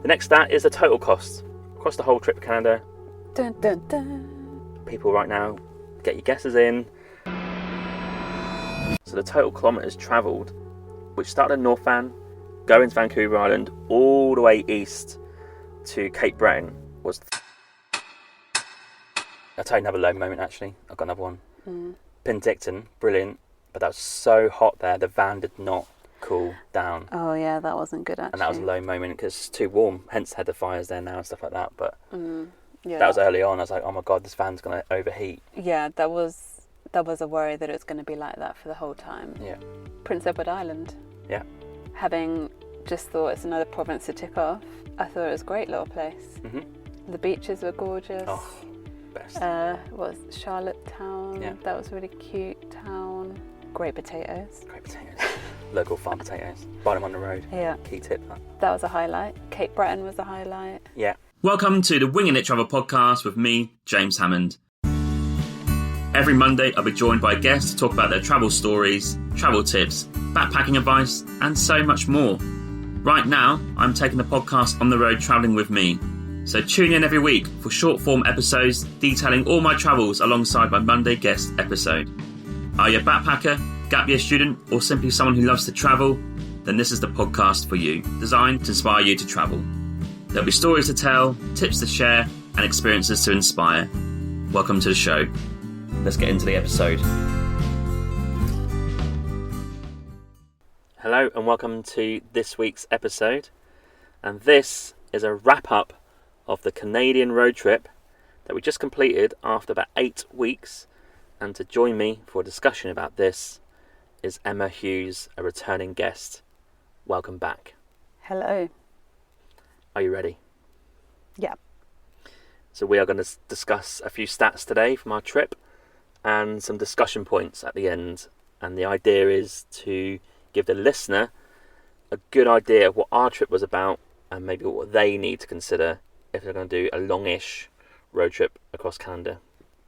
The next stat is the total cost. Across the whole trip to Canada. Dun, dun, dun. People right now, get your guesses in. So the total kilometres travelled, which started in North Van, going to Vancouver Island, all the way east to Cape Breton, was... I'll tell you another low moment actually. I've got another one. Penticton, brilliant. But that was so hot there, the van did not cool down. Oh yeah, that wasn't good actually. And that was a low moment because it's too warm, hence had the fires there now and stuff like that. But yeah. that was early on. I was like, oh my God, this van's going to overheat. Yeah, that was a worry that it was going to be like that for the whole time. Yeah. Prince Edward Island. Yeah. Having just thought it's another province to tick off, I thought it was a great little place. Mm-hmm. The beaches were gorgeous. Oh, best. What was Charlottetown? Yeah. That was a really cute town. Great potatoes. Great potatoes. Local farm potatoes. Buy them on the road. Yeah. Key tip. That was a highlight. Cape Breton was a highlight. Yeah. Welcome to the Winging It Travel podcast with me, James Hammond. Every Monday I'll be joined by guests to talk about their travel stories, travel tips, backpacking advice and so much more. Right now I'm taking the podcast on the road travelling with me. So tune in every week for short form episodes detailing all my travels alongside my Monday guest episode. Are you a backpacker, gap year student or simply someone who loves to travel? Then this is the podcast for you, designed to inspire you to travel. There'll be stories to tell, tips to share and experiences to inspire. Welcome to the show. Let's get into the episode. Hello and welcome to this week's episode. And this is a wrap up of the Canadian road trip that we just completed after about 8 weeks. And to join me for a discussion about this is Emma Hughes, a returning guest. Welcome back. Hello. Are you ready? Yeah. So we are going to discuss a few stats today from our trip and some discussion points at the end. And the idea is to give the listener a good idea of what our trip was about and maybe what they need to consider if they're going to do a longish road trip across Canada.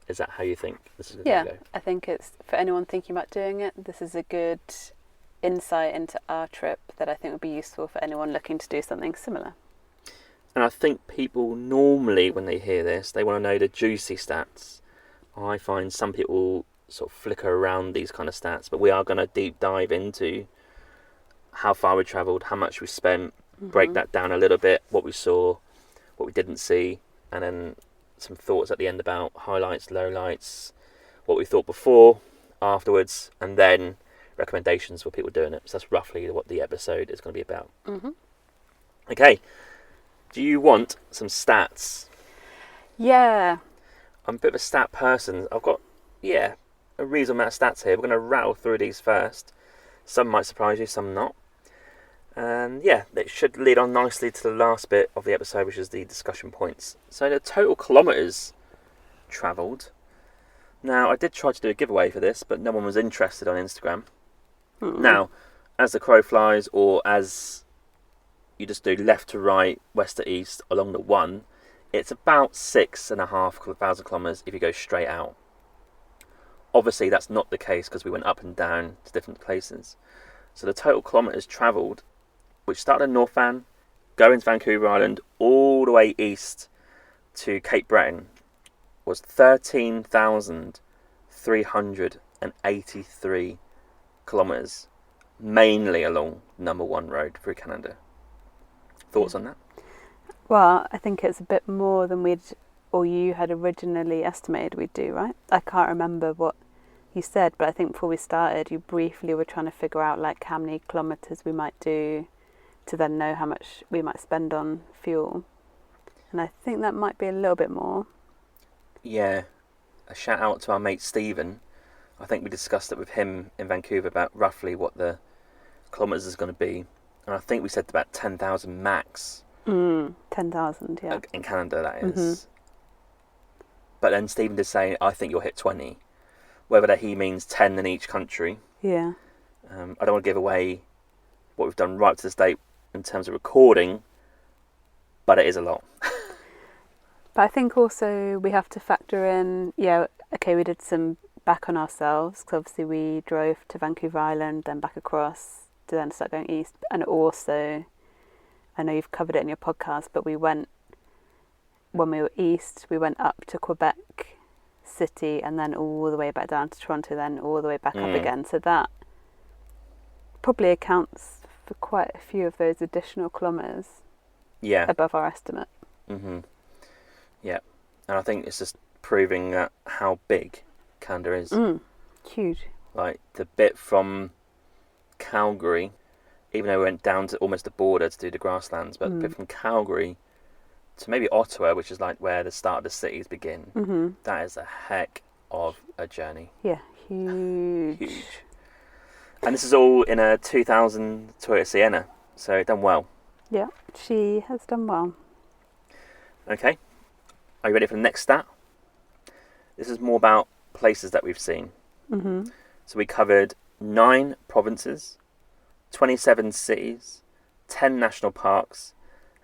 Is that how you think this is going to go? I think it's, for anyone thinking about doing it, this is a good insight into our trip that I think would be useful for anyone looking to do something similar. And I think people normally, when they hear this, they want to know the juicy stats. I find some people sort of flicker around these kind of stats, but we are going to deep dive into how far we travelled, how much we spent, break that down a little bit, what we saw, what we didn't see, and then some thoughts at the end about highlights, lowlights, what we thought before, afterwards, and then recommendations for people doing it. So that's roughly what the episode is going to be about. Okay, do you want some stats? Yeah. I'm a bit of a stat person. I've got, a reasonable amount of stats here. We're going to rattle through these first. Some might surprise you, some not. And it should lead on nicely to the last bit of the episode, which is the discussion points. So the total kilometres travelled. Now, I did try to do a giveaway for this, but no one was interested on Instagram. Now, as the crow flies, or as you just do left to right, west to east, along the one, it's about 6,500 kilometres if you go straight out. Obviously, that's not the case because we went up and down to different places. So the total kilometres travelled, which started in North Van, going to Vancouver Island, all the way east to Cape Breton, was 13,383 kilometres, mainly along number 1 road through Canada. Thoughts on that? Well, I think it's a bit more than you had originally estimated we'd do, right? I can't remember what you said, but I think before we started, you briefly were trying to figure out like how many kilometres we might do to then know how much we might spend on fuel. And I think that might be a little bit more. Yeah. A shout out to our mate Stephen. I think we discussed it with him in Vancouver about roughly what the kilometres is going to be. And I think we said about 10,000 max. 10,000, yeah. In Canada, that is. But then Stephen did say, I think you'll hit 20. Whether that he means 10 in each country. Yeah. I don't want to give away what we've done right to this date in terms of recording, but it is a lot. But I think also we have to factor in, we did some back on ourselves, because obviously we drove to Vancouver Island, then back across to then start going east. And also, I know you've covered it in your podcast, but when we were east, we went up to Quebec City and then all the way back down to Toronto, then all the way back up again. So that probably accounts for quite a few of those additional kilometres above our estimate. Yeah, and I think it's just proving that how big Canada is. Huge. Like the bit from Calgary, even though we went down to almost the border to do the grasslands, but the bit from Calgary to maybe Ottawa, which is like where the start of the cities begin, that is a heck of a journey. Yeah, huge. And this is all in a 2000 Toyota Sienna, so it done well. Yeah, she has done well. Okay, are you ready for the next stat? This is more about places that we've seen. So we covered 9 provinces, 27 cities, 10 national parks,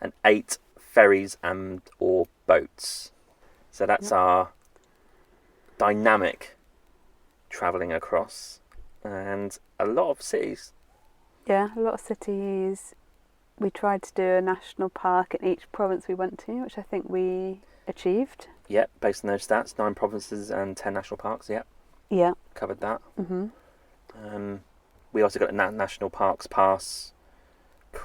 and 8 ferries and or boats. So that's our dynamic travelling across, and a lot of cities. Yeah, a lot of cities. We tried to do a national park in each province we went to, which I think we achieved. Yep, based on those stats, 9 provinces and 10 national parks. Yep. Yeah. Covered that. We also got a national parks pass.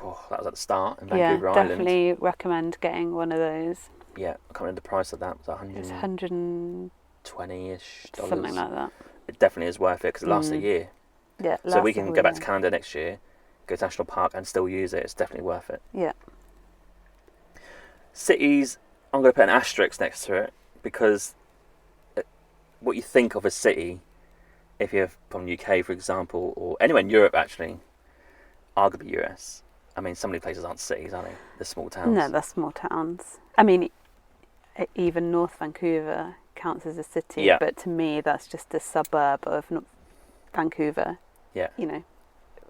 Oh, that was at the start in Vancouver Island. Definitely recommend getting one of those. Yeah, I can't remember the price of that. It was It's 120-ish dollars. something like that. It definitely is worth it because it lasts a year. Yeah. So we can go back to Canada next year, go to National Park and still use it. It's definitely worth it. Yeah. Cities, I'm going to put an asterisk next to it because what you think of a city, if you're from the UK, for example, or anywhere in Europe, actually, arguably US. I mean, some of these places aren't cities, are they? They're small towns. No, they're small towns. I mean, even North Vancouver counts as a city, but to me, that's just a suburb of Vancouver. Yeah. You know,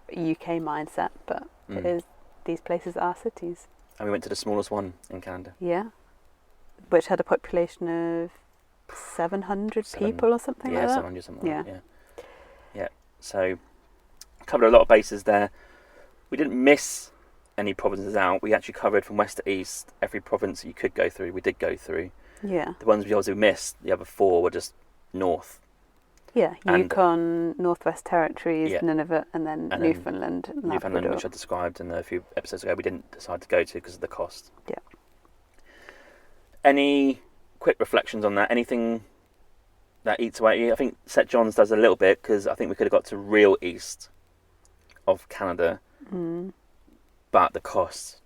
UK mindset, but it is. These places are cities. And we went to the smallest one in Canada. Yeah. Which had a population of 700 people or something like that. 700 something like that. Yeah. So, covered a lot of bases there. We didn't miss any provinces out. We actually covered from west to east every province you could go through. We did go through. Yeah. The ones we obviously missed, the other 4 were just north. Yeah, Yukon, Northwest Territories, Nunavut, and then Newfoundland and Newfoundland, Labrador. which I described in a few episodes ago, we didn't decide to go to because of the cost. Yeah. Any quick reflections on that? Anything that eats away at you? I think St. John's does a little bit because I think we could have got to real east of Canada, but the cost,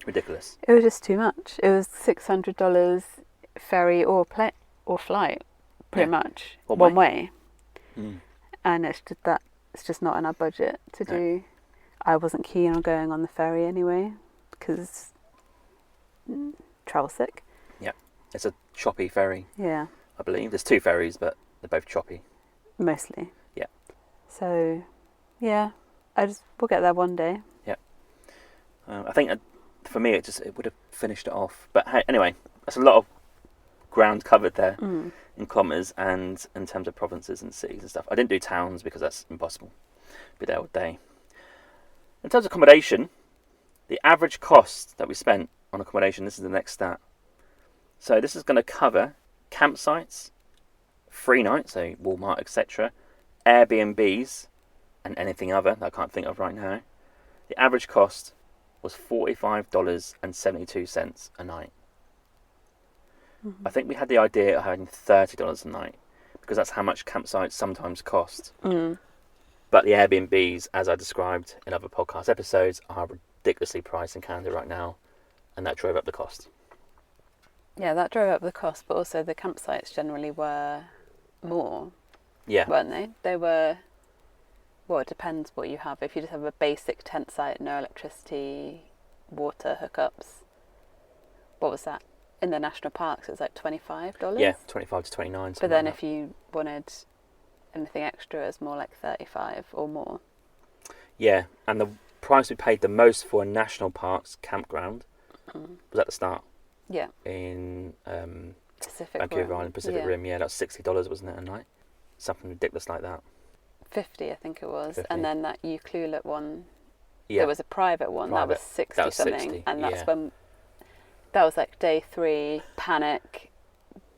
ridiculous. It was just too much. It was $600 ferry or flight, pretty much one way. And it's just not in our budget to do. I wasn't keen on going on the ferry anyway because travel sick. Yeah, it's a choppy ferry. Yeah, I believe there's 2 ferries, but they're both choppy. Mostly. Yeah. So, yeah, we'll get there one day. Yeah. I think for me it would have finished it off. But hey, anyway, that's a lot of ground covered there in kilometres and in terms of provinces and cities and stuff. I didn't do towns because that's impossible. Be there all day. In terms of accommodation, the average cost that we spent on accommodation, this is the next stat. So this is going to cover campsites, free nights, so Walmart, etc., Airbnbs, and anything other that I can't think of right now. The average cost was $45.72 a night. I think we had the idea of having $30 a night because that's how much campsites sometimes cost. But the Airbnbs, as I described in other podcast episodes, are ridiculously priced in Canada right now, and that drove up the cost. Yeah, that drove up the cost, but also the campsites generally were more, weren't they? They were, well, it depends what you have. If you just have a basic tent site, no electricity, water hookups, what was that? In the national parks, it was like $25. Yeah, 25 to 29. But then if you wanted anything extra, it's more like 35 or more. Yeah, and the price we paid the most for a national parks campground was at the start. Yeah. In Pacific Vancouver Island, Pacific Rim. Yeah, that's $60, wasn't it, a night? Something ridiculous like that. 50, I think it was. 50. And then that Ucluelet one There was a private one that was 60 that was something, 60, and that's yeah. when that was like day 3, panic.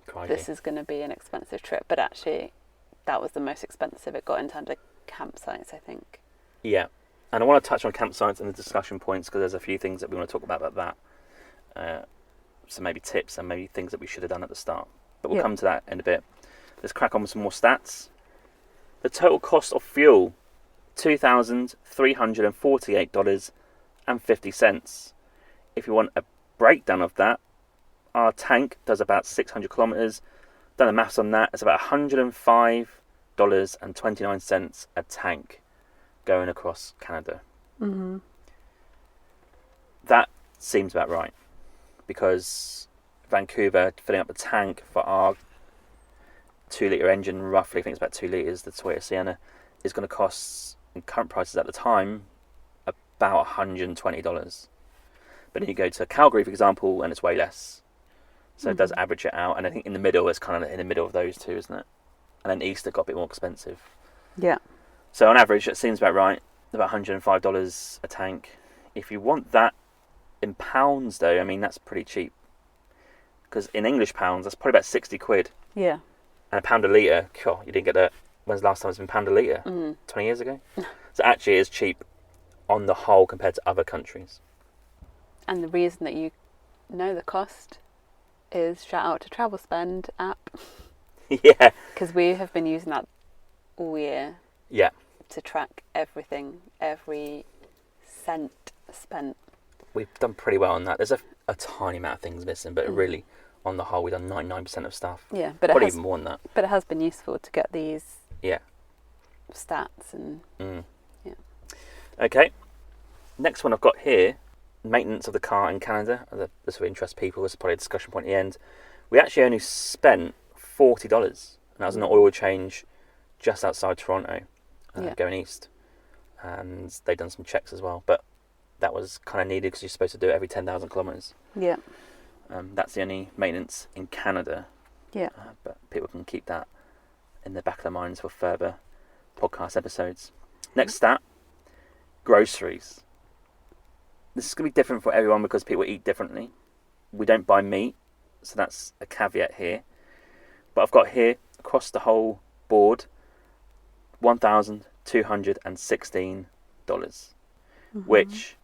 Crikey. This is going to be an expensive trip, but actually, that was the most expensive it got in terms of campsites, I think. Yeah, and I want to touch on campsites and the discussion points because there's a few things that we want to talk about that. So maybe tips and maybe things that we should have done at the start. But we'll come to that in a bit. Let's crack on with some more stats. The total cost of fuel, $2,348.50. If you want a breakdown of that, our tank does about 600 kilometres. Done the maths on that. It's about $105.29 a tank going across Canada. Mm-hmm. That seems about right, because Vancouver, filling up the tank for our 2-litre engine, roughly, I think it's about 2 litres, the Toyota Sienna, is going to cost, in current prices at the time, about $120. But then you go to Calgary, for example, and it's way less. So it does average it out, and I think in the middle, it's kind of in the middle of those two, isn't it? And then East, it got a bit more expensive. Yeah. So on average, it seems about right, about $105 a tank. If you want that in pounds, though, I mean, that's pretty cheap. Because in English pounds, that's probably about 60 quid. Yeah. And £1 a litre, you didn't get that. When's the last time it's been £1 a litre? 20 years ago? So actually, it is cheap on the whole compared to other countries. And the reason that you know the cost is shout out to Travel Spend app. Yeah. Because we have been using that all year. Yeah. To track everything, every cent spent. We've done pretty well on that. There's a tiny amount of things missing, but really, on the whole, we've done 99% of stuff. Yeah, but probably even more than that. But it has been useful to get these stats and yeah. Okay. Next one I've got here, maintenance of the car in Canada. This will interest people. This is probably a discussion point at the end. We actually only spent $40, and that was an oil change just outside Toronto, going east. And they've done some checks as well, but that was kind of needed because you're supposed to do it every 10,000 kilometres. Yeah. That's the only maintenance in Canada. Yeah. But people can keep that in the back of their minds for further podcast episodes. Next stat, groceries. This is going to be different for everyone because people eat differently. We don't buy meat, so that's a caveat here. But I've got here, across the whole board, $1,216, which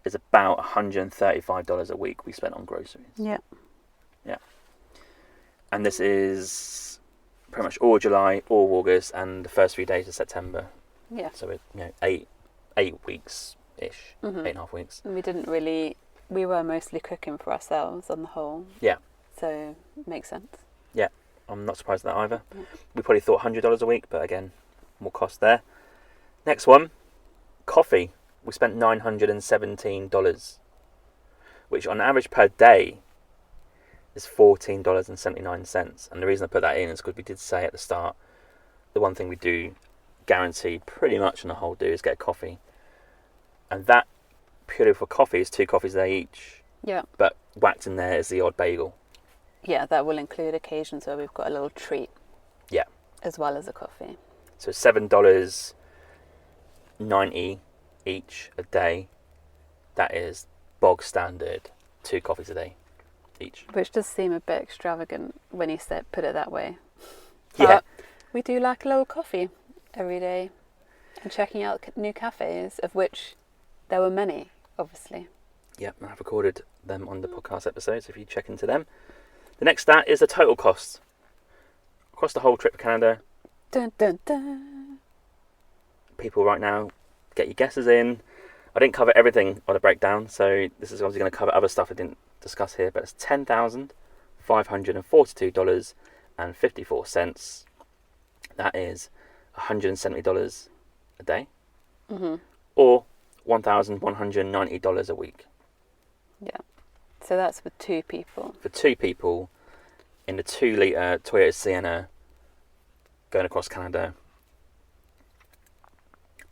is about $135 a week we spent on groceries. Yeah. Yeah. And this is pretty much all July, all August, and the first 3 days of September. Yeah. So it, 8 weeks-ish, 8.5 weeks. And we were mostly cooking for ourselves on the whole. Yeah. So, makes sense. Yeah, I'm not surprised at that either. Yeah. We probably thought $100 a week, but again, more cost there. Next one, coffee. We spent $917, which on average per day is $14.79. And the reason I put that in is because we did say at the start, the one thing we do guarantee pretty much on the whole do is get a coffee. And that, purely for coffee, is 2 coffees a day each. Yeah. But whacked in there is the odd bagel. Yeah, that will include occasions where we've got a little treat. Yeah. As well as a coffee. So $7.90 each a day. That is bog standard 2 coffees a day each. Which does seem a bit extravagant when you put it that way. Yeah. But we do like a little coffee every day and checking out new cafes, of which there were many, obviously. Yeah, I've recorded them on the podcast episodes if you check into them. The next stat is the total cost. Across the whole trip to Canada. Dun, dun, dun. People right now, get your guesses in. I didn't cover everything on the breakdown, so this is obviously going to cover other stuff I didn't discuss here, but it's $10,542.54. That is $170 a day. Mm-hmm. Or $1,190 a week. Yeah. So that's for 2 people. For 2 people in the 2-litre Toyota Sienna going across Canada.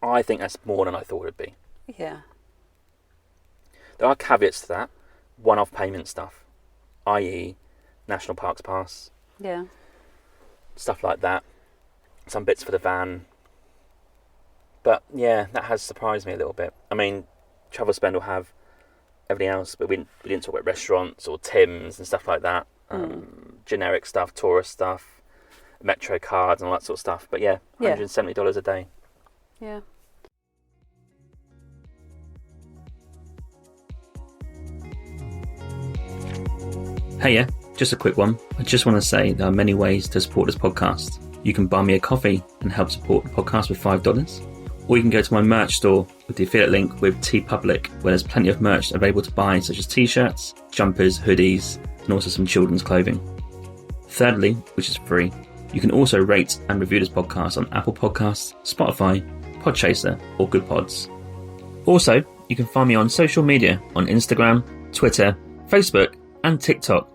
I think that's more than I thought it would be. Yeah. There are caveats to that. One-off payment stuff, i.e. National Parks Pass. Yeah. Stuff like that. Some bits for the van. But yeah, that has surprised me a little bit. I mean, Travel Spend will have everything else, but we didn't talk about restaurants or Tim's and stuff like that. Generic stuff, tourist stuff, Metro cards and all that sort of stuff. But yeah, $170 a day. Yeah. Hey, yeah, just a quick one. I just want to say there are many ways to support this podcast. You can buy me a coffee and help support the podcast with $5. Or you can go to my merch store with the affiliate link with TeePublic, where there's plenty of merch available to buy, such as t-shirts, jumpers, hoodies, and also some children's clothing. Thirdly, which is free, you can also rate and review this podcast on Apple Podcasts, Spotify, Podchaser, or Good Pods. Also, you can find me on social media on Instagram, Twitter, Facebook, and TikTok.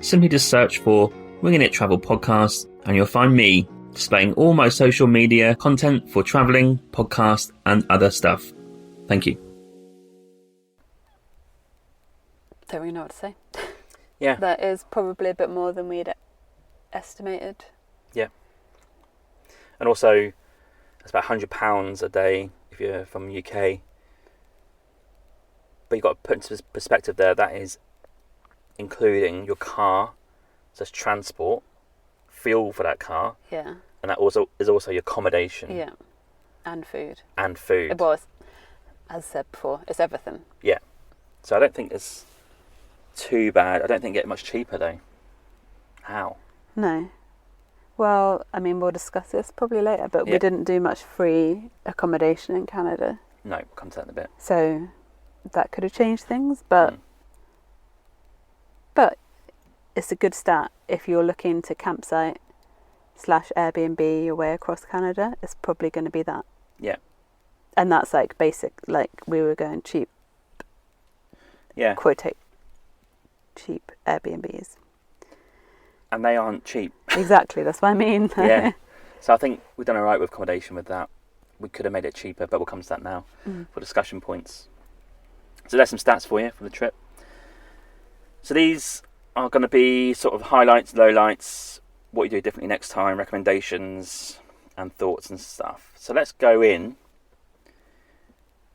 Simply just search for Winging It Travel Podcast, and you'll find me displaying all my social media content for travelling, podcast, and other stuff. Thank you. Don't really know what to say. Yeah. That is probably a bit more than we'd estimated. Yeah. And also, it's about £100 a day if you're from the UK. But you've got to put into perspective there, that is including your car, so it's transport, fuel for that car, Yeah. and that also is also your accommodation. Yeah. And food. And food. It was, as said before, it's everything. Yeah. So I don't think it's too bad. I don't think it get much cheaper though. How? No. Well, I mean, we'll discuss this probably later, but we didn't do much free accommodation in Canada. No, we'll come to that in a bit. So that could have changed things, but it's a good start if you're looking to campsite / Airbnb your way across Canada. It's probably going to be that. Yeah. And that's like basic, like we were going cheap. Yeah. Quotate cheap Airbnbs. And they aren't cheap. Exactly, that's what I mean. Yeah. So I think we've done all right with accommodation with that. We could have made it cheaper, but we'll come to that now for discussion points. So there's some stats for you from the trip. So these are going to be sort of highlights, lowlights, what you do differently next time, recommendations and thoughts and stuff. So let's go in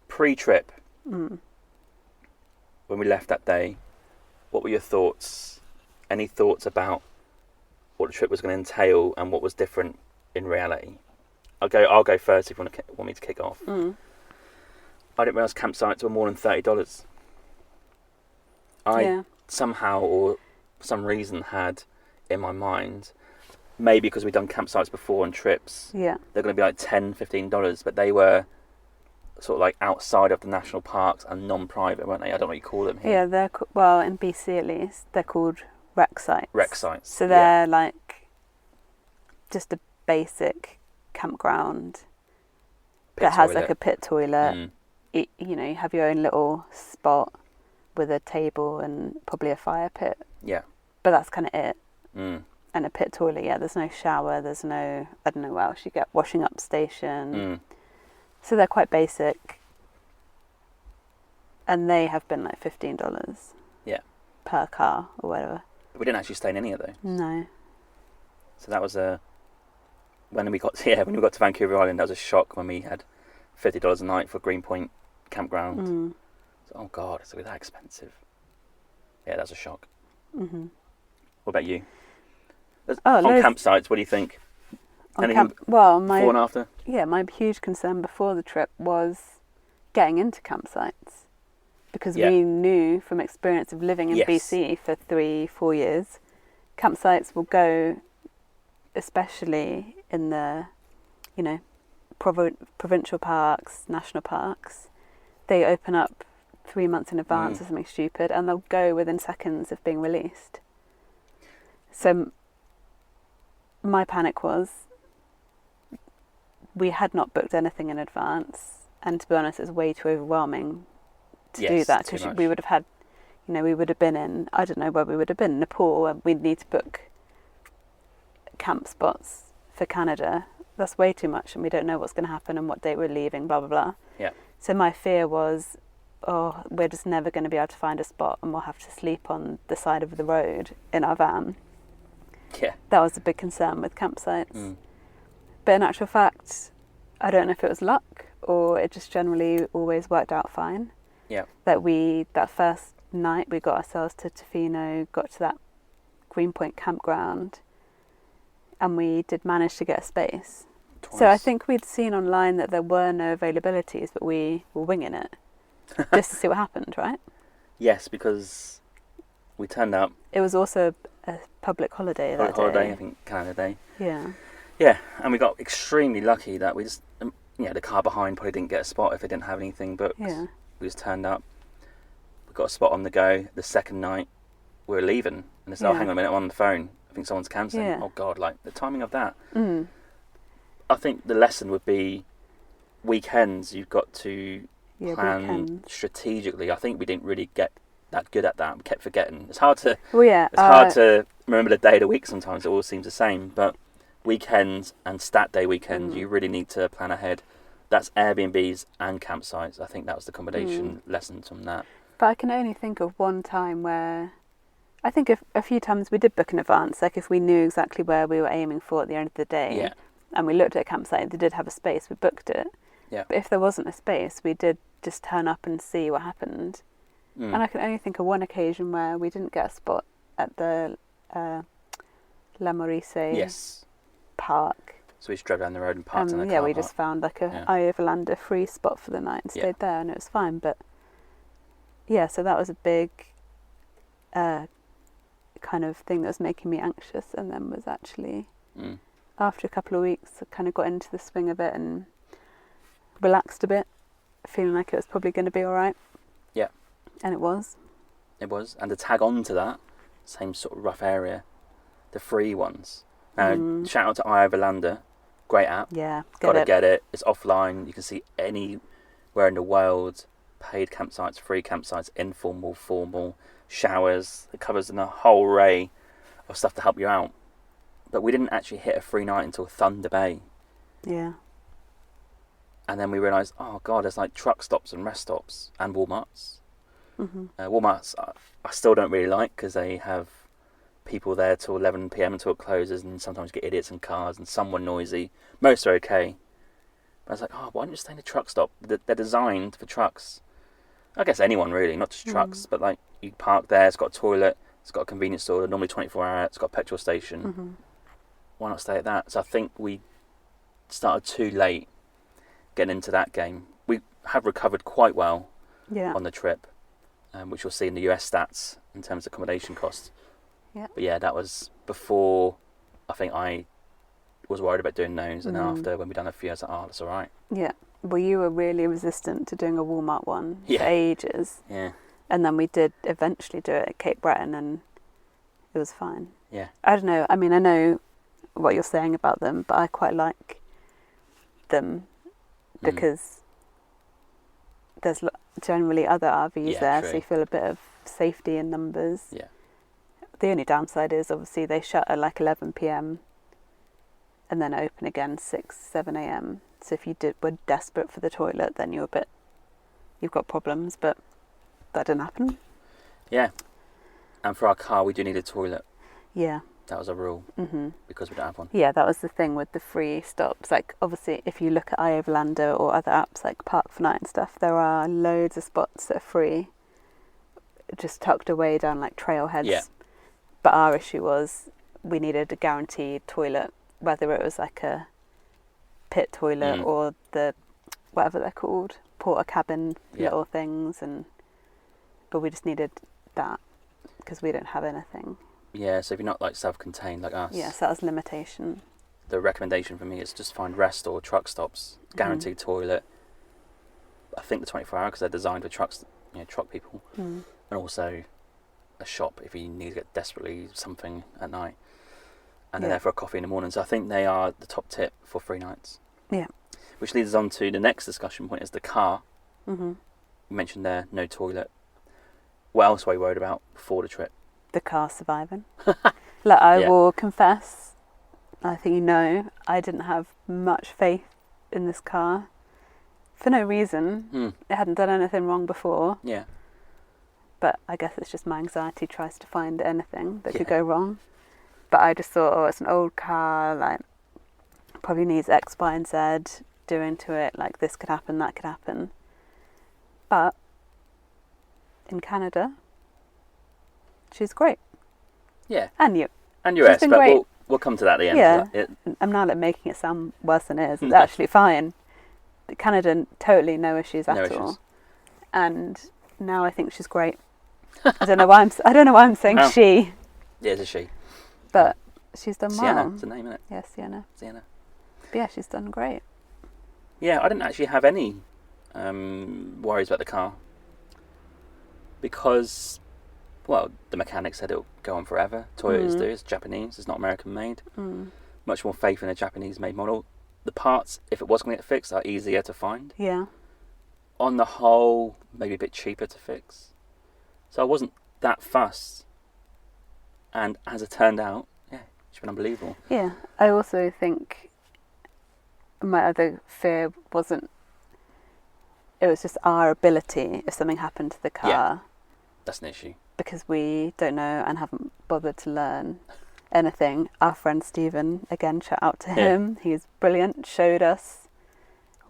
pre-trip. When we left that day, what were your thoughts? Any thoughts about what the trip was going to entail and what was different in reality? I'll go first if you want me to kick off. I didn't realise campsites were more than $30. I somehow or for some reason had in my mind, maybe because we'd done campsites before on trips, they're going to be like $10, $15, but they were sort of like outside of the national parks and non-private, weren't they? I don't know what you call them here. Yeah, they're well, in BC at least, they're called rec sites. Rec sites. So they're like just a basic campground that has like a pit toilet. You know, you have your own little spot with a table and probably a fire pit. Yeah. But that's kind of it. And a pit toilet, there's no shower, there's no, I don't know what else you get, washing up station. So they're quite basic. And they have been like $15. Yeah. Per car or whatever. But we didn't actually stay in any of those. So that was when we got to Vancouver Island, that was a shock when we had $50 a night for Greenpoint campground. So, oh God, it's that expensive. Yeah, that's a shock. What about you? On campsites, what do you think? Well, before and after? Yeah, my huge concern before the trip was getting into campsites. Because we knew from experience of living in BC for 3-4 years, campsites will go, especially in the, you know, provincial parks, national parks, they open up 3 months in advance or something stupid, and they'll go within seconds of being released. So my panic was we had not booked anything in advance, and to be honest, it's way too overwhelming to do that, because we would have had, you know, we would have been in, I don't know where we would have been, Nepal, and we'd need to book camp spots for Canada. That's way too much, and we don't know what's going to happen and what date we're leaving, blah blah blah. So my fear was, we're just never going to be able to find a spot, and we'll have to sleep on the side of the road in our van. That was a big concern with campsites. But in actual fact, I don't know if it was luck or it just generally always worked out fine. Yeah. That first night we got ourselves to Tofino, got to that Greenpoint campground, and we did manage to get a space. Twice. So I think we'd seen online that there were no availabilities, but we were winging it just to see what happened, right? Yes, because we turned up. It was also a public holiday that day. Holiday, I think Canada Day. Yeah. Yeah, and we got extremely lucky that we just, the car behind probably didn't get a spot if they didn't have anything booked. Yeah. We just turned up. We got a spot on the go. The second night, we were leaving. And they said, oh, hang on a minute, I'm on the phone. I think someone's cancelling. Yeah. Oh, God, like, the timing of that. Mm. I think the lesson would be weekends, you've got to plan weekends. strategically. I think we didn't really get that good at that. We kept forgetting. It's hard to remember the day of the week sometimes. It all seems the same. But weekends and stat day weekends, you really need to plan ahead. That's Airbnbs and campsites. I think that was the combination lessons from that. But I can only think of one time where, I think a few times we did book in advance, like if we knew exactly where we were aiming for at the end of the day, and we looked at a campsite, they did have a space, we booked it. Yeah. But if there wasn't a space, we did just turn up and see what happened. And I can only think of one occasion where we didn't get a spot at the La Maurice park. So we just drove down the road and parked in the car we park. just found like a Eye Overlander free spot for the night and stayed there, and it was fine. But yeah, so that was a big kind of thing that was making me anxious, and then was actually after a couple of weeks I kind of got into the swing of it and relaxed a bit, feeling like it was probably going to be all right. Yeah. And it was. It was. And to tag on to that, same sort of rough area, the free ones. Now, shout out to Eye Overlander, great app. Yeah, get it. It's offline. You can see anywhere in the world, paid campsites, free campsites, informal, formal, showers. It covers a whole array of stuff to help you out. But we didn't actually hit a free night until Thunder Bay. Yeah. And then we realised, oh God, there's like truck stops and rest stops and Walmarts. Walmarts I still don't really like because they have people there till 11 p.m. until it closes, and sometimes you get idiots in cars and some were noisy. Most are okay. But I was like, oh, why don't you stay in a truck stop? They're designed for trucks. I guess anyone really, not just trucks, but like you park there, it's got a toilet, it's got a convenience store, normally 24 hour, it's got a petrol station. Why not stay at that? So I think we started too late getting into that game. We have recovered quite well on the trip, which you'll see in the US stats in terms of accommodation costs. Yeah. But yeah, that was before I think I was worried about doing those, and after when we done a few, I was like, oh, that's all right. Yeah. Well, you were really resistant to doing a Walmart one for ages. Yeah. And then we did eventually do it at Cape Breton, and it was fine. Yeah. I don't know. I mean, I know what you're saying about them, but I quite like them because there's generally other RVs there, true. so you feel a bit of safety in numbers. Yeah. The only downside is obviously they shut at like 11 p.m. and then open again 6, 7 a.m. So if you were desperate for the toilet, then you've got problems, but that didn't happen. Yeah. And for our car, we do need a toilet. Yeah. That was a rule because we don't have one. Yeah, that was the thing with the free stops. Like, obviously, if you look at Eye Overlander or other apps like Park for Night and stuff, there are loads of spots that are free, just tucked away down like trailheads. Yeah. But our issue was we needed a guaranteed toilet, whether it was like a pit toilet or the, whatever they're called, porta cabin little things, but we just needed that because we don't have anything. Yeah, so if you're not like self-contained like us. Yes, that was limitation. The recommendation for me is just find rest or truck stops, guaranteed toilet. I think the 24 hour because they're designed for trucks, truck people, and also a shop if you need to get desperately something at night, and they're there for a coffee in the morning. So I think they are the top tip for free nights. Yeah. Which leads us on to the next discussion point: is the car. You mentioned there no toilet. What else were you worried about before the trip? The car surviving. Like, I will confess, I think I didn't have much faith in this car for no reason. It hadn't done anything wrong before. Yeah. But I guess it's just my anxiety tries to find anything that could go wrong. But I just thought, oh, it's an old car, like, probably needs X, Y, and Z doing to it, like this could happen, that could happen. But in Canada. She's great. Yeah. And you. And She's US, been but great. we'll come to that at the end. Yeah. It, I'm now making it sound worse than it is. It's actually fine. Canada, totally no issues at all. And now I think she's great. I don't know why I'm saying she. Yeah, it's a she. But she's done Sienna, well. it's the name, isn't it? Yeah, Sienna. Sienna. But yeah, she's done great. Yeah, I didn't actually have any worries about the car. Because, well, the mechanic said it'll go on forever. Toyotas do. It's Japanese. It's not American made. Much more faith in a Japanese made model. The parts, if it was going to get fixed, are easier to find. Yeah. On the whole, maybe a bit cheaper to fix. So I wasn't that fussed. And as it turned out, yeah, it's been unbelievable. Yeah. I also think my other fear wasn't... It was just our ability if something happened to the car. Yeah. That's an issue. Because we don't know and haven't bothered to learn anything. Our friend Stephen, again, shout out to him. He's brilliant. Showed us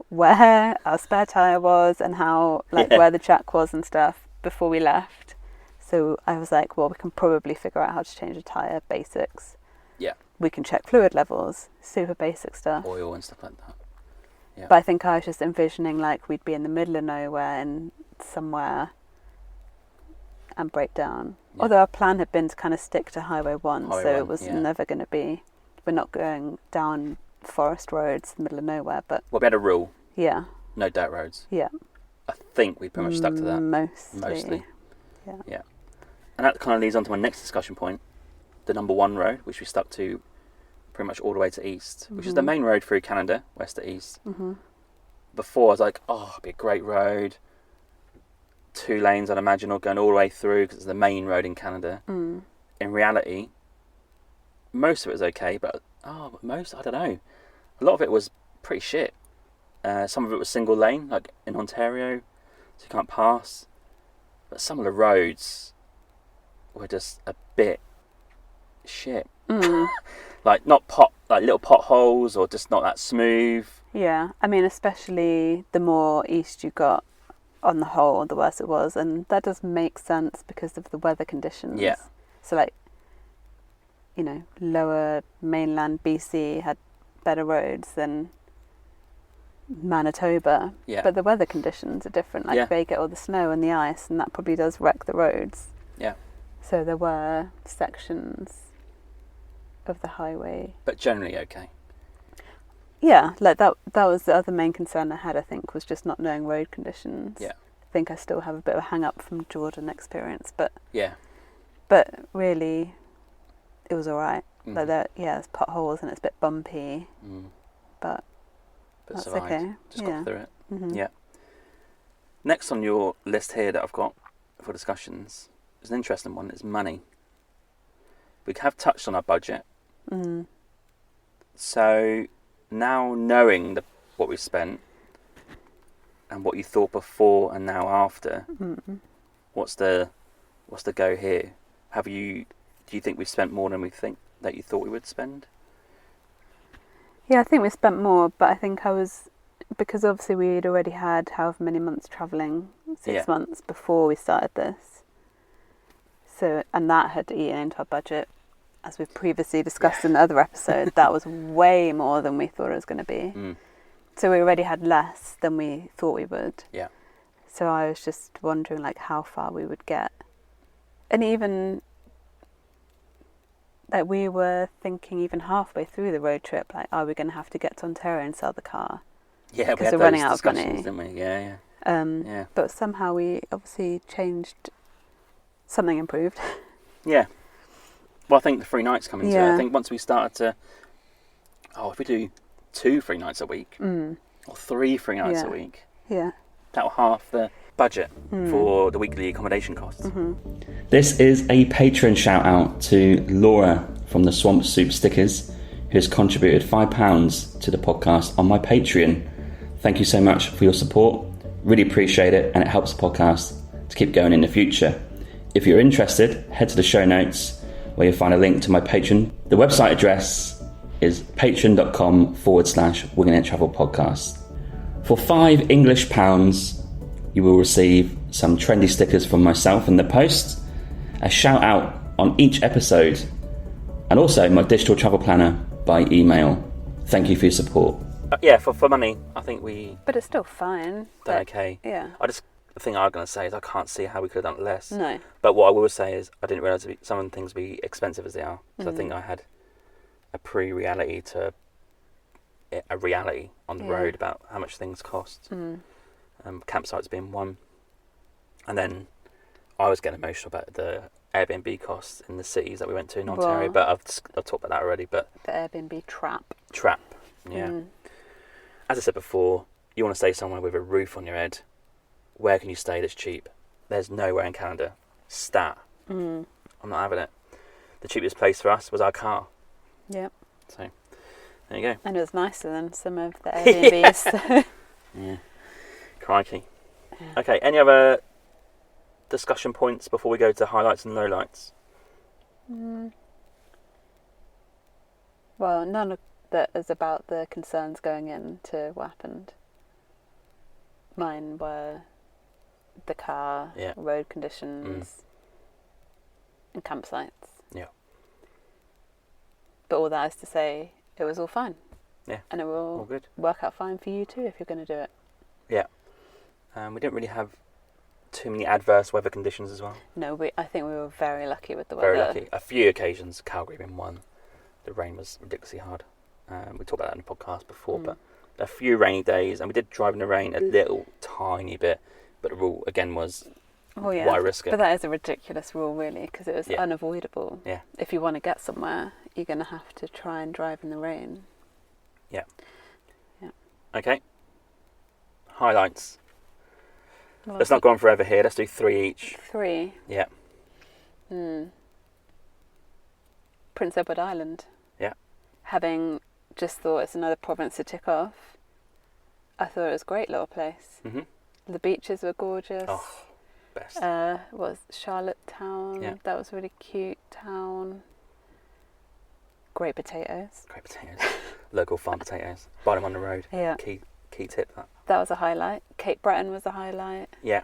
where our spare tyre was and how, where the jack was and stuff before we left. So I was like, well, we can probably figure out how to change a tyre, basics. Yeah. We can check fluid levels, super basic stuff. Oil and stuff like that. Yeah. But I think I was just envisioning like we'd be in the middle of nowhere and somewhere and break down. Yeah. Although our plan had been to kind of stick to Highway 1, so it was never going to be... We're not going down forest roads in the middle of nowhere, but... Well, we had a rule. Yeah. No dirt roads. Yeah. I think we pretty much stuck to that. Mostly. Yeah. And that kind of leads on to my next discussion point. The number 1 road, which we stuck to pretty much all the way to east, which is the main road through Canada, west to east. Before, I was like, oh, it'd be a great road. 2 lanes, I'd imagine, or going all the way through because it's the main road in Canada. In reality, most of it was okay, but I don't know. A lot of it was pretty shit. Some of it was single lane, like in Ontario, so you can't pass. But some of the roads were just a bit shit. Like little potholes, or just not that smooth. Yeah, I mean, especially the more east you got, on the whole, the worse it was, and that does make sense because of the weather conditions. Yeah. So, like, you know, lower mainland BC had better roads than Manitoba. Yeah. But the weather conditions are different. Like, they get all the snow and the ice, and that probably does wreck the roads. Yeah. So there were sections of the highway. But generally okay. Yeah, like that was the other main concern I had, I think, was just not knowing road conditions. Yeah. I think I still have a bit of a hang-up from Jordan experience, but... Yeah. But really, it was all right. Like there's potholes and it's a bit bumpy, but that's survived. okay. Just got through it. Yeah. Next on your list here that I've got for discussions is an interesting one. It's money. We have touched on our budget. So now knowing what we spent and what you thought before and now after, what's the go here? Do you think we've spent more than we think that you thought we would spend? Yeah, I think we spent more, but I think because obviously we'd already had however many months travelling, 6 months before we started this. So, and that had eaten into our budget, as we've previously discussed in the other episode. That was way more than we thought it was going to be. So we already had less than we thought we would. Yeah. So I was just wondering, like, how far we would get. And even, like, we were thinking even halfway through the road trip, like, are we going to have to get to Ontario and sell the car? Yeah, because we're running out of money, didn't we? Yeah. But somehow we obviously changed. Something improved. Yeah. Well, I think the 3 nights come into it. Yeah. I think once we started to, if we do 2 free nights a week, or 3 free nights a week, that'll halve the budget for the weekly accommodation costs. This is a patron shout out to Laura from the Swamp Soup Stickers, who has contributed £5 to the podcast on my Patreon. Thank you so much for your support. Really appreciate it, and it helps the podcast to keep going in the future. If you're interested, head to the show notes where you'll find a link to my Patreon. The website address is patreon.com/Winging It Travel Podcast. For £5 English, you will receive some trendy stickers from myself in the post, a shout out on each episode, and also my digital travel planner by email. Thank you for your support. Yeah, for money, I think we But it's still fine. done okay. Yeah. The thing I'm going to say is I can't see how we could have done it less. No. But what I will say is I didn't realise some of the things would be expensive as they are. So I think I had a pre-reality to a reality on the road about how much things cost. Campsites being one. And then I was getting emotional about the Airbnb costs in the cities that we went to in Ontario. But I've talked about that already. But the Airbnb trap. Yeah. As I said before, you want to stay somewhere with a roof on your head. Where can you stay that's cheap? There's nowhere in Canada. Stat. I'm not having it. The cheapest place for us was our car. Yep. So, there you go. And it was nicer than some of the Airbnbs. Yeah. Crikey. Okay, any other discussion points before we go to highlights and lowlights? Well, none of that is about the concerns going into what happened. Mine were the car, road conditions, and campsites. Yeah. But all that is to say, it was all fine. Yeah. And it will all good. Work out fine for you too if you're going to do it. Yeah. We didn't really have too many adverse weather conditions as well. No, I think we were very lucky with the weather. Very lucky. A few occasions, Calgary being one, the rain was ridiculously hard. We talked about that in the podcast before, but a few rainy days, and we did drive in the rain a little tiny bit, but the rule again was, why risk it? But that is a ridiculous rule, really, because it was unavoidable. Yeah. If you want to get somewhere, you're going to have to try and drive in the rain. Yeah. Yeah. Okay. Highlights. Well, let's not go on forever here. Let's do 3 each. 3? Yeah. Prince Edward Island. Yeah. Having just thought it's another province to tick off, I thought it was a great little place. The beaches were gorgeous. Oh, best. Was Charlottetown. Yeah. That was a really cute town. Great potatoes. Great potatoes. Local farm potatoes. Buy them on the road. Yeah. Key tip that. That was a highlight. Cape Breton was a highlight. Yeah.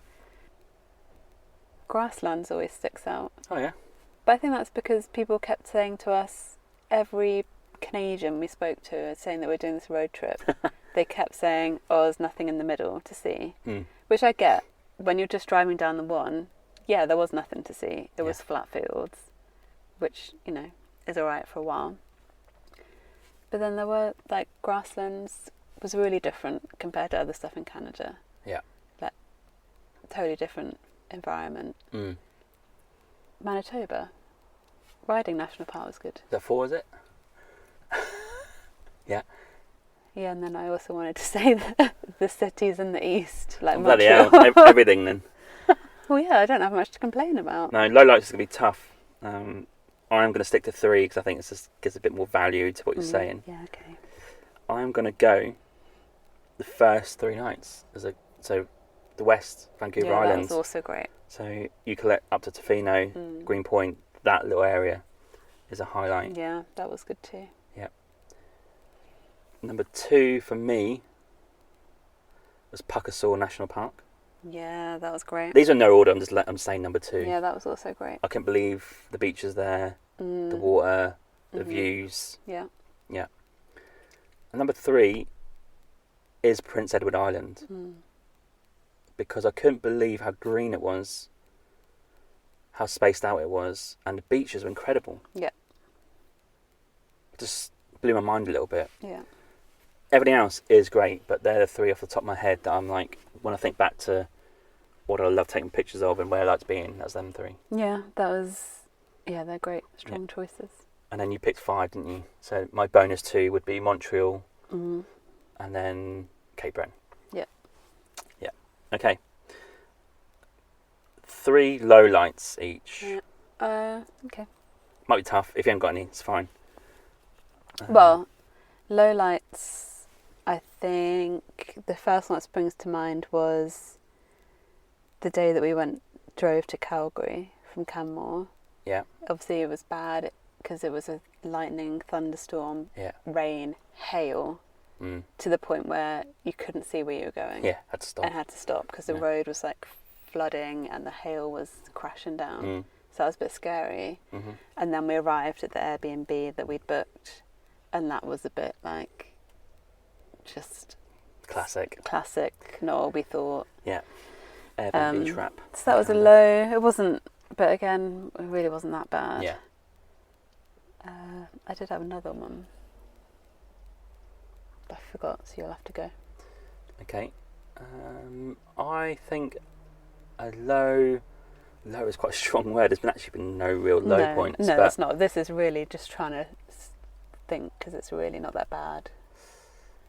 Grasslands always sticks out. Oh yeah. But I think that's because people kept saying to us, every Canadian we spoke to saying that we're doing this road trip, they kept saying, oh, there's nothing in the middle to see. Which I get. When you're just driving down the one, there was nothing to see. It was flat fields, which, is alright for a while. But then there were, grasslands was really different compared to other stuff in Canada. Yeah. Totally different environment. Manitoba. Riding National Park was good. Is that 4, is it? Yeah. Yeah, and then I also wanted to say the cities in the east, like bloody Montreal. hell, everything then. Well, yeah, I don't have much to complain about. No, lowlights is going to be tough. I'm going to stick to 3 because I think it just gives a bit more value to what you're saying. Yeah, okay. I'm going to go the first 3 nights. So the West, Vancouver Island. That was also great. So you collect up to Tofino, Green Point, that little area is a highlight. Yeah, that was good too. Yeah. Number 2 for me was Puckasaw National Park. Yeah, that was great. These are no order, I'm saying number 2. Yeah, that was also great. I couldn't believe the beaches there, the water, the views. Yeah. Yeah. And number 3 is Prince Edward Island. Because I couldn't believe how green it was, how spaced out it was, and the beaches were incredible. Yeah. It just blew my mind a little bit. Yeah. Everything else is great, but they're the 3 off the top of my head that I'm like, when I think back to what I love taking pictures of and where I liked being, that's them 3. Yeah, they're great, strong choices. And then you picked 5, didn't you? So my bonus 2 would be Montreal, and then Cape Breton. Yeah. Yeah. Okay. 3 lowlights each. Okay. Might be tough. If you haven't got any, it's fine. Well, lowlights, I think the first one that springs to mind was the day that we drove to Calgary from Canmore. Yeah. Obviously it was bad because it was a lightning, thunderstorm, rain, hail, to the point where you couldn't see where you were going. Yeah, had to stop. And had to stop because the road was flooding and the hail was crashing down. Mm. So that was a bit scary. Mm-hmm. And then we arrived at the Airbnb that we'd booked, and that was a bit like just Classic. not what we thought. Yeah. Airbnb trap. So that was a low. It wasn't, but again, it really wasn't that bad. Yeah. I did have another one. I forgot, so you'll have to go. Okay. I think a low is quite a strong word. There's actually been no real low points. No, but it's not. This is really just trying to think, because it's really not that bad.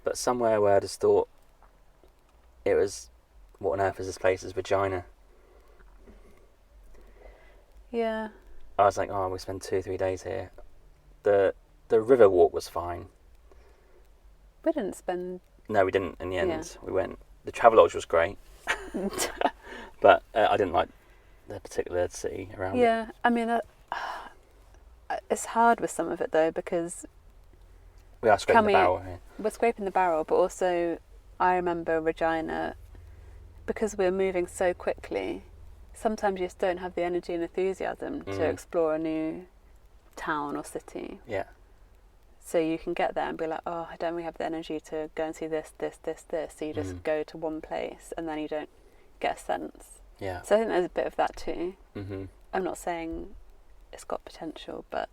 But somewhere where I just thought it was, what on earth is this place's vagina? Yeah. I was like, we spent 2-3 days here. The river walk was fine. We didn't spend... No, we didn't in the end. Yeah. We went. The Travelodge was great. But I didn't like the particular city around it. Yeah, I mean, it's hard with some of it though, because We are scraping the barrel here. we're scraping the barrel, but also I remember Regina, because we're moving so quickly, sometimes you just don't have the energy and enthusiasm to explore a new town or city. Yeah. So you can get there and be like, oh, I don't really have the energy to go and see this. So you just go to one place and then you don't get a sense. Yeah. So I think there's a bit of that too. Mm-hmm. I'm not saying it's got potential, but...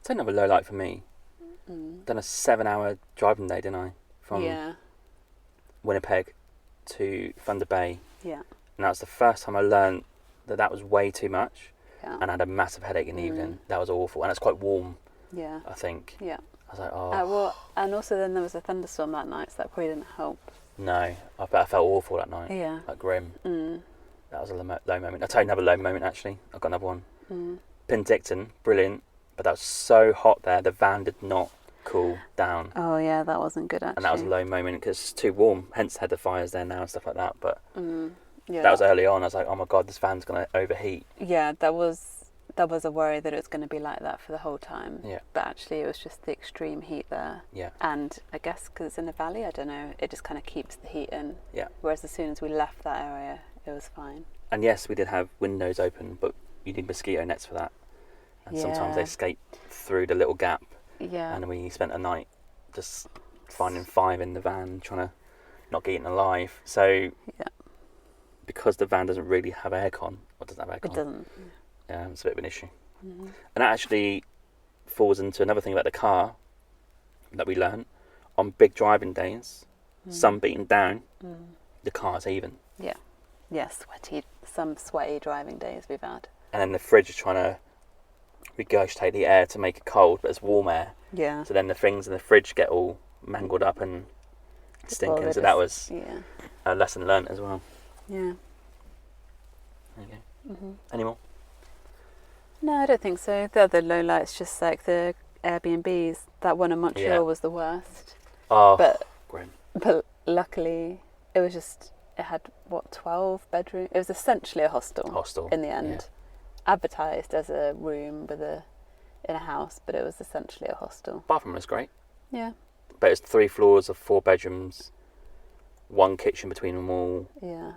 It's another low light for me. Done a 7-hour driving day, didn't I? From Winnipeg to Thunder Bay. Yeah. And that was the first time I learned that was way too much. Yeah. And I had a massive headache in the evening. That was awful. And it's quite warm, Yeah. I think. Yeah. I was like, oh. Well, and also then there was a thunderstorm that night, so that probably didn't help. No. I felt awful that night. Yeah. Like grim. That was a low moment. I'll tell you another low moment, actually. I've got another one. Penticton, brilliant. But that was so hot there, the van did not cool down. Oh, yeah, that wasn't good, actually. And that was a low moment because it's too warm. Hence, had the fires there now and stuff like that. But yeah, that was early on. I was like, oh my God, this van's going to overheat. Yeah, that was a worry that it was going to be like that for the whole time. Yeah. But actually, it was just the extreme heat there. Yeah. And I guess because it's in a valley, I don't know, it just kind of keeps the heat in. Yeah. Whereas as soon as we left that area, it was fine. And yes, we did have windows open, but you need mosquito nets for that. And sometimes they escape through the little gap. Yeah. And we spent a night just finding 5 in the van, trying to not get eaten alive. So because the van doesn't really have aircon, or doesn't have aircon, It doesn't. it's a bit of an issue. And that actually falls into another thing about the car that we learned. On big driving days, sun beating down, the car's even. Yeah. Yeah, some sweaty driving days we've had. And then the fridge is trying to regurgitate the air to make it cold, but it's warm air. Yeah. So then the things in the fridge get all mangled up and stinking. Well, So that was yeah. a lesson learnt as well. Yeah. There you go. Any more? No, I don't think so. The other low lights, just like the Airbnbs. That one in Montreal was the worst. Oh, but grim. But luckily, it had 12 bedrooms. It was essentially a hostel. In the end, yeah. Advertised as a room in a house, but it was essentially a hostel. Bathroom was great. Yeah. But it's 3 floors of 4 bedrooms, 1 kitchen between them all. Yeah.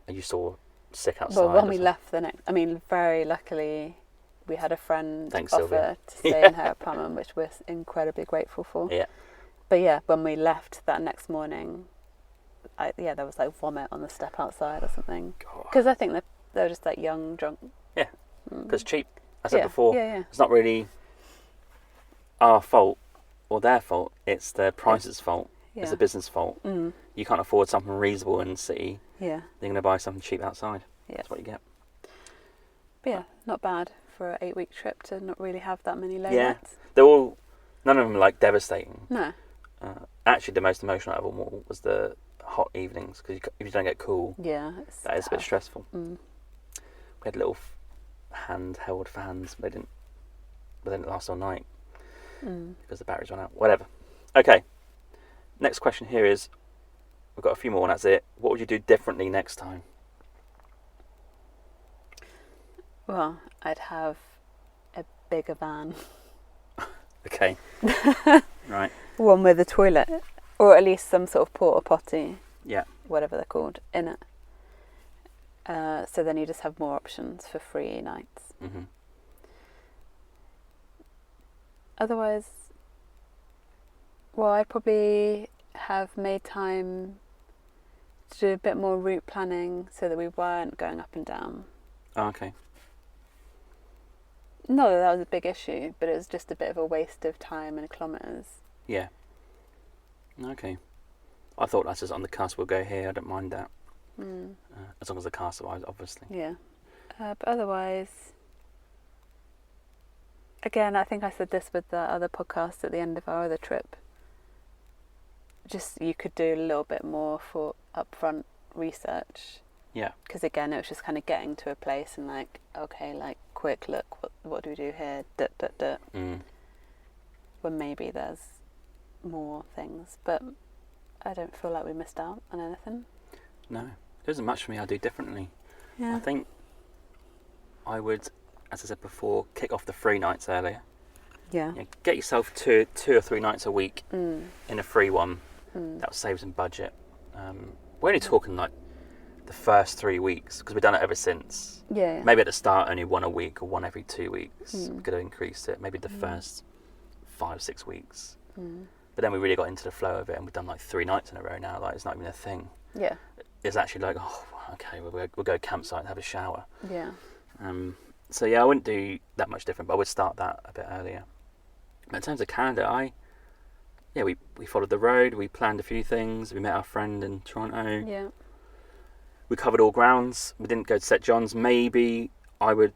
And you saw sick outside. Well, when we left very luckily, we had a friend offer Sylvia. to stay in her apartment, which we're incredibly grateful for. Yeah. But yeah, when we left that next morning, there was like vomit on the step outside or something. Because I think they were just like young, drunk. Yeah, because cheap. I said before, yeah. It's not really our fault or their fault. It's the price's fault. Yeah. It's the business fault. You can't afford something reasonable in the city. Yeah. They're going to buy something cheap outside. Yeah. That's what you get. But yeah, not bad for an 8-week trip to not really have that many low Yeah. lights. None of them are like devastating. No. Actually, the most emotional out of them all was the hot evenings, because if you don't get cool, that is a bit stressful. Mm. We had little handheld fans, but they didn't last all night because the batteries ran out. Whatever. Okay. Next question here is, we've got a few more and that's it. What would you do differently next time? Well, I'd have a bigger van. Okay. Right. One with a toilet, or at least some sort of porta potty. Yeah. whatever they're called, in it. So then you just have more options for free nights. Mm-hmm. Otherwise, well, I'd probably have made time to do a bit more route planning so that we weren't going up and down. Oh, okay. Not that was a big issue, but it was just a bit of a waste of time and kilometres. Yeah. Okay. I thought that's just on the cusp. We'll go here. I don't mind that. As long as the car survives, obviously. Yeah. But otherwise, again, I think I said this with the other podcast at the end of our other trip. Just you could do a little bit more for upfront research. Yeah. Because again, it was just kind of getting to a place and like, okay, like quick look, what do we do here? When maybe there's more things, but I don't feel like we missed out on anything. No, there isn't much for me I'd do differently. Yeah. I think I would, as I said before, kick off the 3 nights earlier. Yeah. Get yourself two or 3 nights a week in a free one. That will save some budget. We're only talking like the first 3 weeks because we've done it ever since. Yeah. Maybe at the start only one a week or one every 2 weeks. We could have increased it. Maybe the first 5-6 weeks. But then we really got into the flow of it, and we've done like 3 nights in a row now. Like it's not even a thing. Yeah. It's actually like, oh, okay, we'll go campsite and have a shower. Yeah. So yeah, I wouldn't do that much different, but I would start that a bit earlier. But in terms of Canada, we followed the road. We planned a few things. We met our friend in Toronto. Yeah. We covered all grounds. We didn't go to St John's. Maybe I would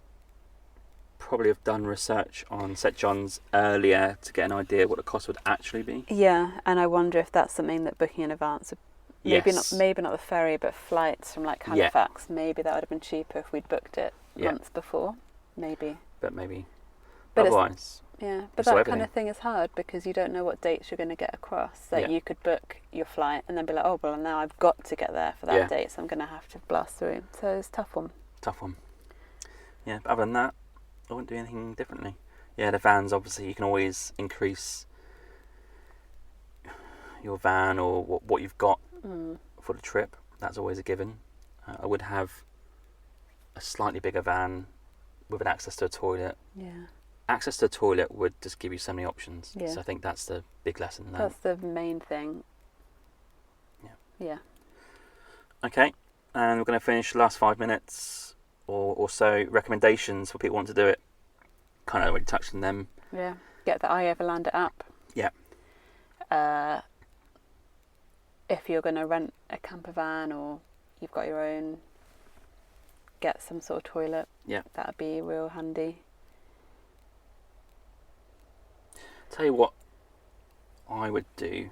probably have done research on St John's earlier to get an idea what the cost would actually be. Yeah, and I wonder if that's something that booking in advance would maybe not the ferry, but flights from like Halifax. Yeah. Maybe that would have been cheaper if we'd booked it months before. Maybe. But maybe. But otherwise. Yeah, but that kind of thing is hard because you don't know what dates you're going to get across. Like you could book your flight and then be like, oh, well, now I've got to get there for that date, so I'm going to have to blast through. So it's a tough one. Yeah, but other than that, I wouldn't do anything differently. Yeah, the vans, obviously, you can always increase your van or what you've got for the trip. That's always a given. I would have a slightly bigger van with an access to a toilet. Yeah. Access to a toilet would just give you so many options. Yeah. So I think that's the big lesson there. That's the main thing. Yeah. Okay, and we're going to finish the last 5 minutes or so. Recommendations for people who want to do it. Kind of already touched on them. Yeah. Get the iOverlander app. Yeah. If you're going to rent a camper van or you've got your own, get some sort of toilet. Yeah. That would be real handy. Tell you what I would do,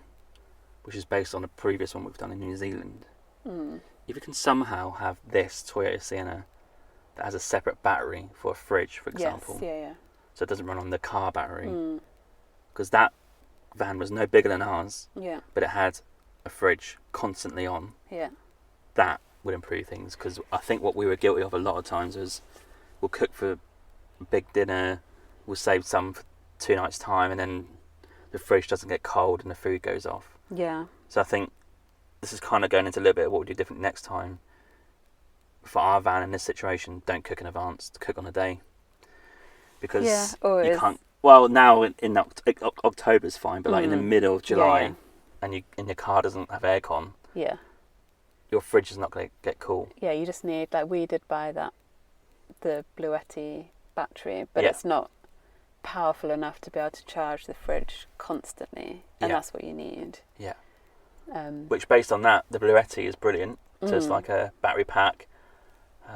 which is based on a previous one we've done in New Zealand. If you can somehow have this Toyota Sienna that has a separate battery for a fridge, for example. Yes, yeah. So it doesn't run on the car battery. Because that van was no bigger than ours. Yeah. But it had a fridge constantly on. Yeah. That would improve things. Because I think what we were guilty of a lot of times was we'll cook for a big dinner, we'll save some for 2 nights' time, and then the fridge doesn't get cold and the food goes off. Yeah. So I think this is kind of going into a little bit of what we do different next time. For our van in this situation, don't cook in advance, cook on the day. Because you can't... Well, now in October's fine, but like in the middle of July and your car doesn't have aircon, your fridge is not going to get cool. Yeah, you just need, like we did buy the Bluetti battery, but it's not powerful enough to be able to charge the fridge constantly, and that's what you need. Yeah. Which, based on that, the Bluetti is brilliant. So it's like a battery pack.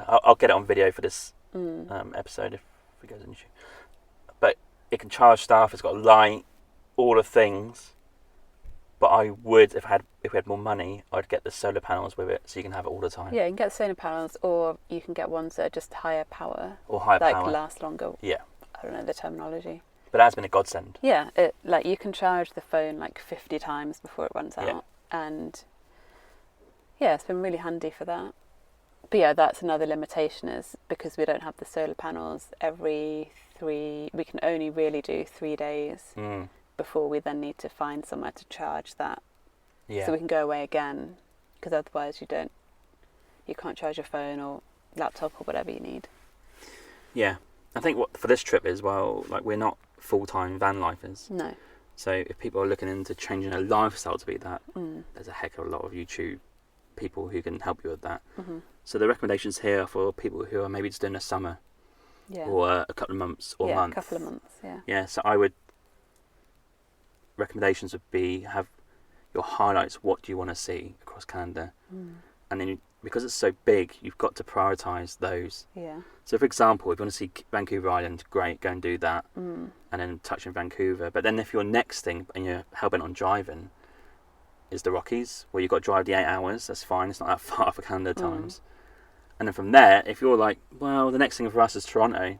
I'll get it on video for this episode if it goes into. But it can charge stuff. It's got a light, all the things. But I would, if we had more money, I'd get the solar panels with it, so you can have it all the time. Yeah, you can get solar panels, or you can get ones that are just higher power. Or higher power. Like last longer. Yeah. I don't know the terminology. But that has been a godsend. Yeah, like you can charge the phone like 50 times before it runs out, and it's been really handy for that. But yeah, that's another limitation, is because we don't have the solar panels. We can only really do 3 days before we then need to find somewhere to charge that. Yeah. So we can go away again because otherwise you can't charge your phone or laptop or whatever you need. Yeah. I think what for this trip as well, like we're not full-time van lifers. No. So if people are looking into changing their lifestyle to be that, there's a heck of a lot of YouTube people who can help you with that. Mm-hmm. So the recommendations here are for people who are maybe just doing a summer or a couple of months or month. Yeah, a couple of months, yeah. Yeah, so recommendations would be have your highlights. What do you want to see across Canada? And then because it's so big, you've got to prioritise those. Yeah. So for example, if you want to see Vancouver Island, great, go and do that. And then touch in Vancouver. But then if your next thing, and you're hell-bent on driving, is the Rockies, where you've got to drive the 8 hours, that's fine, it's not that far for Canada times. And then from there, if you're like, well, the next thing for us is Toronto,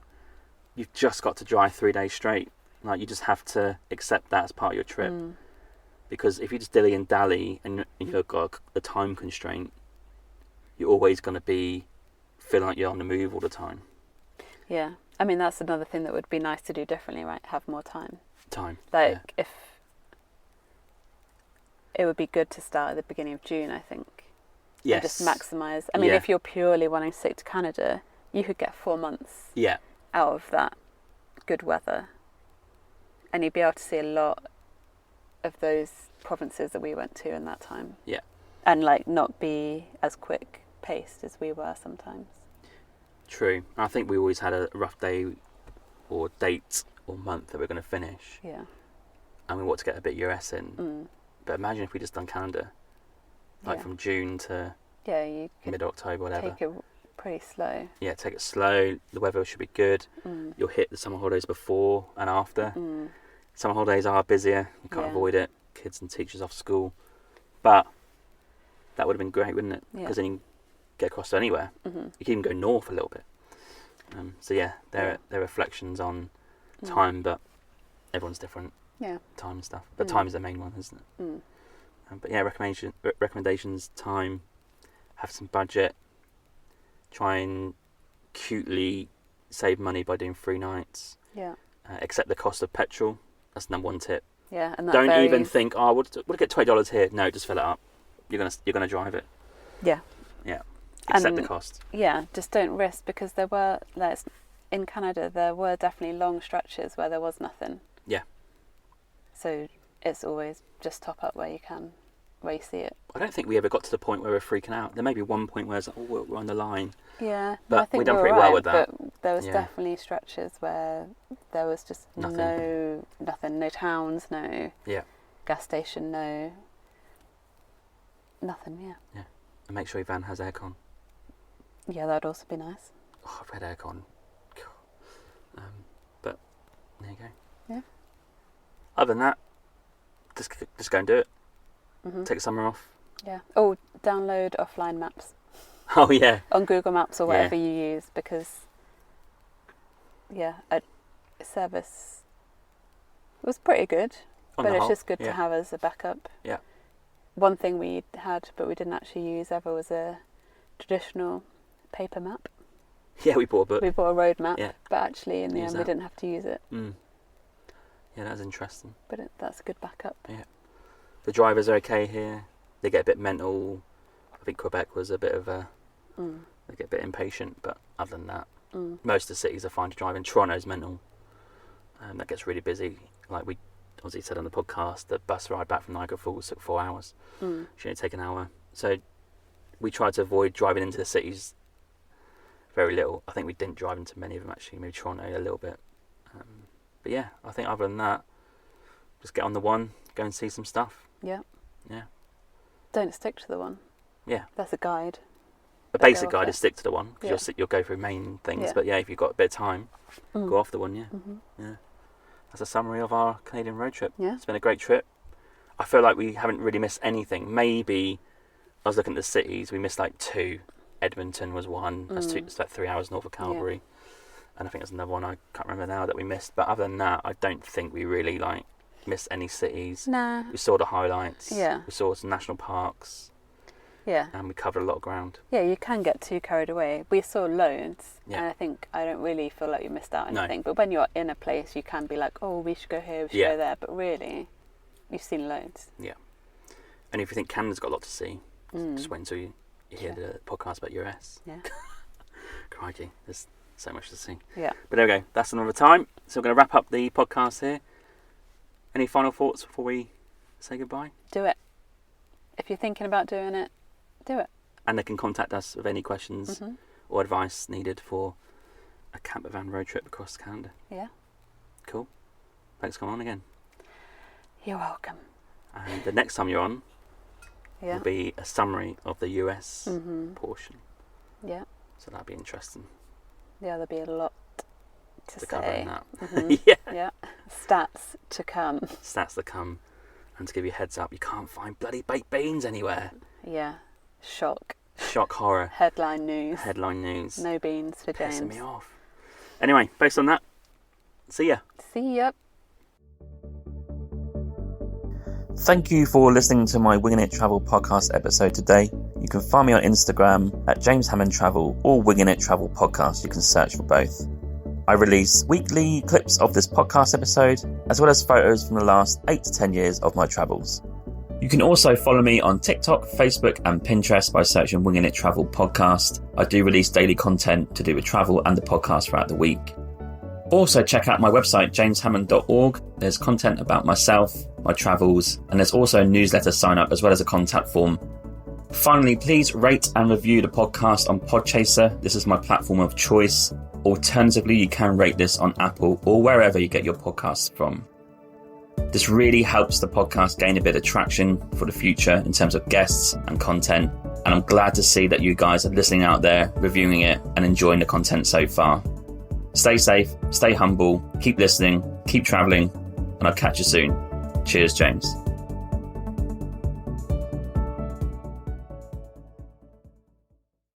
you've just got to drive 3 days straight. Like, you just have to accept that as part of your trip. Because if you just dilly and dally and you've got a time constraint, you're always going to feel like you're on the move all the time. Yeah. I mean, that's another thing that would be nice to do differently, right? Have more time. Like, if it would be good to start at the beginning of June, I think. Yes. And just maximise. I mean, if you're purely wanting to stick to Canada, you could get 4 months out of that good weather. And you'd be able to see a lot of those provinces that we went to in that time. Yeah. And like not be as quick paced as we were sometimes. True. I think we always had a rough day or date or month that we're going to finish. Yeah. And we want to get a bit US in. But imagine if we just done Canada, like from June to you could mid-October, whatever. take it pretty slow. Yeah, take it slow. The weather should be good. You'll hit the summer holidays before and after. Summer holidays are busier. You can't avoid it. Kids and teachers off school. But that would have been great, wouldn't it? Because then you can get across to anywhere. You can even go north a little bit. So yeah, they're reflections on time, but everyone's different. Yeah. Time and stuff. But time is the main one, isn't it? But yeah, recommendations, time, have some budget, try and cutely save money by doing 3 nights. Yeah. Accept the cost of petrol. That's the number one tip. Yeah, and that don't varies. even think, would I get $20 here? No, just fill it up. You're gonna drive it. Yeah. Yeah. Accept the And cost. Yeah, just don't risk, because there were in Canada there were definitely long stretches where there was nothing. Yeah. So it's always just top up where you can, where you see it. I don't think we ever got to the point where we're freaking out. There may be one point where it's like, we're on the line. Yeah, But I think we've done we were pretty well right, with that. But there was Yeah. definitely stretches where there was just Nothing. no towns, no Yeah. gas station, no nothing. Yeah. And make sure your van has aircon. Yeah, that'd also be nice. Oh, I've had aircon. But there you go. Yeah. Other than that, just go and do it. Mm-hmm. Take the summer off. Yeah. Oh, download offline maps Oh yeah. on Google Maps or whatever Yeah. you use, because a service was pretty good, On but the it's whole, just good yeah. to have as a backup. Yeah. One thing we had but we didn't actually use ever was a traditional paper map. Yeah, we bought a book. We bought a road map, Yeah. but actually in the Use end we that. didn't have to use it. Yeah, that's interesting. But that's a good backup. The drivers are okay here. They get a bit mental. I think Quebec was a bit of a... They get a bit impatient, but other than that, most of the cities are fine to drive in. Toronto's mental. That gets really busy. Like we obviously said on the podcast, the bus ride back from Niagara Falls took 4 hours. Should only take an hour. So we tried to avoid driving into the cities very little. I think we didn't drive into many of them actually, maybe Toronto a little bit. But yeah, I think other than that, just get on the one, go and see some stuff. Yeah. Yeah. Don't stick to the one. Yeah. That's a guide. A But go basic off guide it. is stick to the one, because you'll go through main things. But yeah, if you've got a bit of time, go off the one. Yeah. That's a summary of our Canadian road trip. Yeah. It's been a great trip. I feel like we haven't really missed anything. Maybe I was looking at the cities, we missed like 2. Edmonton was one. It's like 3 hours north of Calgary. And I think there's another one I can't remember now that we missed. But other than that, I don't think we really missed any cities. Nah. We saw the highlights. Yeah. We saw some national parks. Yeah. And we covered a lot of ground. Yeah, you can get too carried away. We saw loads, Yeah. and I don't really feel like you missed out on No. anything. But when you're in a place, you can be like, oh, we should go here, we should go there. But really, you've seen loads. Yeah. And if you think Canada's got a lot to see, Just wait until you hear the podcast about US. Yeah. Crikey, there's so much to see. Yeah. But there we go. That's another time. So we're going to wrap up the podcast here. Any final thoughts before we say goodbye? Do it. If you're thinking about doing it, do it. And they can contact us with any questions or advice needed for a camper van road trip across Canada. Yeah. Cool. Thanks for coming on again. You're welcome. And the next time you're on Yeah. will be a summary of the US portion. Yeah. So that'll be interesting Yeah, there'll be a lot to cover say. in that. Mhm. Yeah. Yeah. Stats to come. Stats to come. And to give you a heads up, you can't find bloody baked beans anywhere. Yeah. Shock. Shock horror. Headline news. Headline news. No beans for Pissing James. me off. Anyway, based on that, see ya. See ya. Thank you for listening to my Winging It Travel podcast episode today. You can find me on Instagram at James Hammond Travel or Winging It Travel Podcast. You can search for both. I release weekly clips of this podcast episode, as well as photos from the last 8 to 10 years of my travels. You can also follow me on TikTok, Facebook and Pinterest by searching Winging It Travel Podcast. I do release daily content to do with travel and the podcast throughout the week. Also check out my website, jameshammond.org. There's content about myself, my travels, and there's also a newsletter sign up as well as a contact form. Finally, please rate and review the podcast on Podchaser. This is my platform of choice. Alternatively, you can rate this on Apple or wherever you get your podcasts from. This really helps the podcast gain a bit of traction for the future in terms of guests and content. And I'm glad to see that you guys are listening out there, reviewing it and enjoying the content so far. Stay safe, stay humble, keep listening, keep travelling, and I'll catch you soon. Cheers, James.